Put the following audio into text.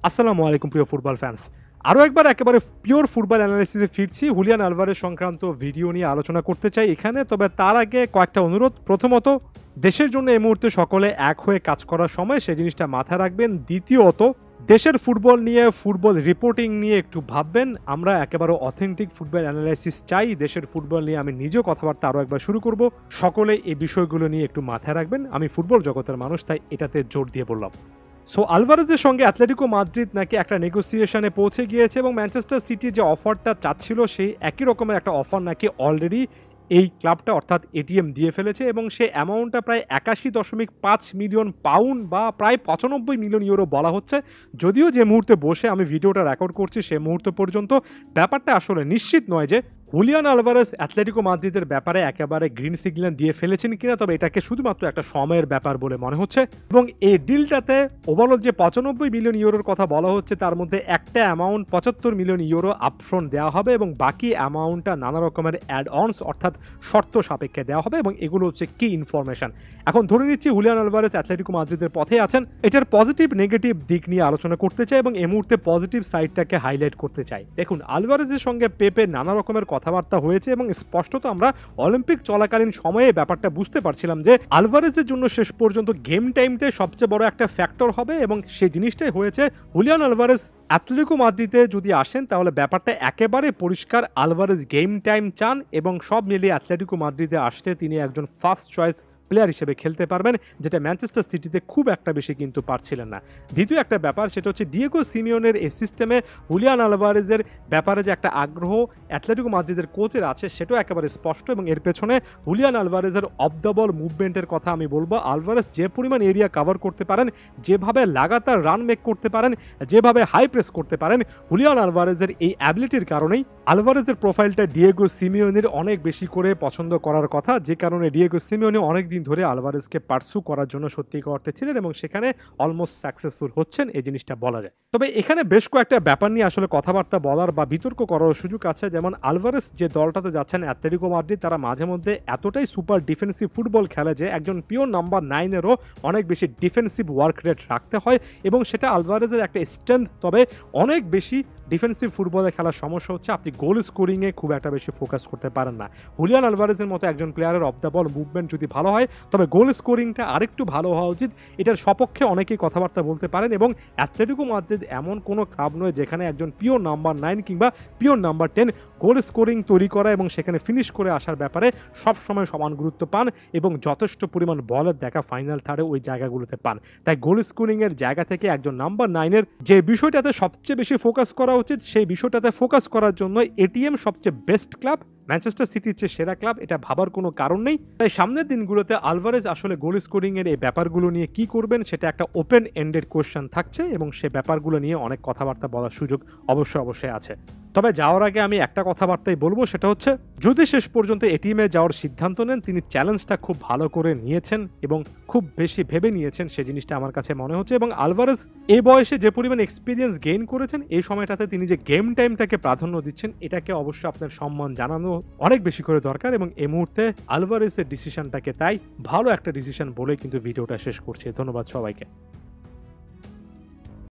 আসসালামু আলাইকুম প্রিয় ফুটবল ফ্যান্স। আরও একবার একেবারে পিওর ফুটবল অ্যানালাইসিসে ফিরছি। হুলিয়ান আলভারেজ সংক্রান্ত ভিডিও নিয়ে আলোচনা করতে চাই এখানে। তবে তার আগে কয়েকটা অনুরোধ। প্রথমত, দেশের জন্য এই মুহূর্তে সকলে এক হয়ে কাজ করার সময় সেই জিনিসটা মাথায় রাখবেন। দ্বিতীয়ত, দেশের ফুটবল নিয়ে, ফুটবল রিপোর্টিং নিয়ে একটু ভাববেন। আমরা একেবারে অথেন্টিক ফুটবল অ্যানালাইসিস চাই। দেশের ফুটবল নিয়ে আমি নিজেও কথাবার্তা আরও একবার শুরু করব। সকলে এই বিষয়গুলো নিয়ে একটু মাথায় রাখবেন। আমি ফুটবল জগতের মানুষ, তাই এটাতে জোর দিয়ে বললাম। সো আলভারেজের সঙ্গে অ্যাটলেটিকো মাদ্রিদ নাকি একটা নেগোসিয়েশনে পৌঁছে গিয়েছে এবং ম্যানচেস্টার সিটি যে অফারটা চাচ্ছিল সেই একই রকমের একটা অফার নাকি অলরেডি এই ক্লাবটা অর্থাৎ এটিএম দিয়ে ফেলেছে এবং সে অ্যামাউন্টটা প্রায় 81.5 মিলিয়ন পাউন্ড বা প্রায় 95 মিলিয়ন ইউরো বলা হচ্ছে। যদিও যে মুহূর্তে বসে আমি ভিডিওটা রেকর্ড করছি সে মুহূর্ত পর্যন্ত ব্যাপারটা আসলে নিশ্চিত নয় যে হুলিয়ান আলভারেজ অ্যাটলেটিকো মাদ্রিদের ব্যাপারে একেবারে গ্রিন সিগন্যাল দিয়ে ফেলেছেন কিনা। তবে এটাকে শুধুমাত্র একটা সময়ের ব্যাপার বলে মনে হচ্ছে এবং এই ডিলটাতে ওভারঅল যে 95 মিলিয়ন ইউরোর কথা বলা হচ্ছে তার মধ্যে একটা অ্যামাউন্ট 75 মিলিয়ন ইউরো আপফ্রন্ট দেওয়া হবে এবং বাকি অ্যামাউন্টটা নানা রকমের অ্যাড অনস অর্থাৎ শর্ত সাপেক্ষে দেওয়া হবে এবং এগুলো হচ্ছে কি ইনফরমেশন। এখন ধরে নিচ্ছি হুলিয়ান আলভারেজ অ্যাটলেটিকো মাদ্রিদের পথে আছেন। এটার পজিটিভ নেগেটিভ দিক নিয়ে আলোচনা করতে চাই এবং এই মুহূর্তে পজিটিভ সাইডটাকে হাইলাইট করতে চাই। দেখুন, আলভারেজের সঙ্গে পেপে নানা রকমের কথাবার্তা হয়েছে এবং স্পষ্টত আমরা অলিম্পিক চলাকালীন সময়ে ব্যাপারটা বুঝতে পারছিলাম যে আলভারেজের জন্য শেষ পর্যন্ত গেম টাইমটাই সবচেয়ে বড় একটা ফ্যাক্টর হবে এবং সেই জিনিসটাই হয়েছে। হুলিয়ান আলভারেজ অ্যাটলেটিকো মাদ্রিদে যদি আসেন তাহলে ব্যাপারটা একেবারে পরিষ্কার। আলভারেজ গেম টাইম চান এবং সব মিলিয়ে অ্যাটলেটিকো মাদ্রিদে আসলে তিনি একজন ফার্স্ট চয়েস প্লেয়ার হিসেবে খেলতে পারবেন, যেটা ম্যানচেস্টার সিটিতে খুব একটা বেশি কিন্তু পারছিলেন না। দ্বিতীয় একটা ব্যাপার সেটা হচ্ছে ডিয়েগো সিমিওনের এই সিস্টেমে হুলিয়ান আলভারেজের ব্যাপারে যে একটা আগ্রহ অ্যাটলেটিকো মাদ্রিদের কোচের আছে সেটাও একেবারে স্পষ্ট এবং এর পেছনে হুলিয়ান আলভারেজের অফ দ্য বল মুভমেন্টের কথা আমি বলবো। আলভারেজ যে পরিমাণ এরিয়া কভার করতে পারেন, যেভাবে লাগাতার রান মেক করতে পারেন, যেভাবে হাই প্রেস করতে পারেন, হুলিয়ান আলভারেজের এই অ্যাবিলিটির কারণেই আলভারেজের প্রোফাইলটা ডিয়েগো সিমিওনের অনেক বেশি করে পছন্দ করার কথা, যে কারণে ডিয়েগো সিমিওনে অনেক দিন ধরে আলভারেজকে পার্সু করার জন্য সত্যিকার অর্থে ছিলেন এবং সেখানে অলমোস্ট সাকসেসফুল হচ্ছেন, এই জিনিসটা বলা যায়। তবে এখানে বেশ কয়েকটা ব্যাপার নিয়ে আসলে কথাবার্তা বলার বা বিতর্ক করার সুযোগ আছে। যেমন আলভারেজ যে দলটাতে যাচ্ছেন অ্যাটলেটিকো মাদ্রিদ, তারা মাঝে মধ্যে এতটাই সুপার ডিফেন্সিভ ফুটবল খেলে যে একজন পিওর নাম্বার 9-এরও অনেক বেশি ডিফেন্সিভ ওয়ার্ক রেট রাখতে হয় এবং সেটা আলভারেজের একটা স্ট্রেংথ। তবে অনেক বেশি ডিফেন্সিভ ফুটবলে খেলার সমস্যা হচ্ছে আপনি গোল স্কোরিংয়ে খুব একটা বেশি ফোকাস করতে পারেন না। হুলিয়ান আলভারেজের মতো একজন প্লেয়ারের অফ দ্য বল মুভমেন্ট যদি ভালো হয় তবে গোল স্কোরিংটা আরেকটু ভালো হওয়া উচিত। এটার সপক্ষে অনেকেই কথাবার্তা বলতে পারেন এবং অ্যাটলেটিকো মাদ্রিদ এমন কোনো ক্লাব নয় যেখানে একজন পিওর নাম্বার 9 কিংবা পিওর নাম্বার 10 গোল স্কোরিং তৈরি করা এবং সেখানে ফিনিশ করে আসার ব্যাপারে সবসময় সমান গুরুত্ব পান এবং যথেষ্ট পরিমাণ বলের দেখা ফাইনাল থার্ডে ওই জায়গাগুলোতে পান। তাই গোল স্কোরিংয়ের জায়গা থেকে একজন নাম্বার 9-এর যে বিষয়টাতে সবচেয়ে বেশি ফোকাস করা উচিত সেই বিষয়টাতে ফোকাস করার জন্য এটিএম সবচেয়ে বেস্ট ক্লাব, ম্যানচেস্টার সিটির চেয়ে সেরা ক্লাব, এটা ভাবার কোনো কারণ নেই। তাই সামনের দিনগুলোতে আলভারেজ আসলে গোল স্কোরিংয়ের এই ব্যাপারগুলো নিয়ে কি করবেন সেটা একটা ওপেন এন্ডেড কোয়েশ্চেন থাকছে এবং সে ব্যাপারগুলো নিয়ে অনেক কথাবার্তা বলার সুযোগ অবশ্যই আছে। তবে যাওয়ার আগে আমি একটা কথাবার্তাই বলবো, সেটা হচ্ছে যদি শেষ পর্যন্ত এটিএমে যাওয়ার সিদ্ধান্ত নেন তিনি চ্যালেঞ্জটা খুব ভালো করে নিয়েছেন এবং খুব বেশি ভেবে নিয়েছেন, সে জিনিসটা আমার কাছে মনে হচ্ছে। এবং আলভারেজ এই বয়সে যে পরিমাণ এক্সপিরিয়েন্স গেইন করেছেন এই সময়টাতে তিনি যে গেম টাইমটাকে প্রাধান্য দিচ্ছেন এটাকে অবশ্যই আপনার সম্মান জানানো অনেক বেশি করে দরকার এবং এই মুহূর্তে আলভারেজের ডিসিশনটাকে তাই ভালো একটা ডিসিশন বলে কিন্তু ভিডিওটা শেষ করছি। ধন্যবাদ সবাইকে।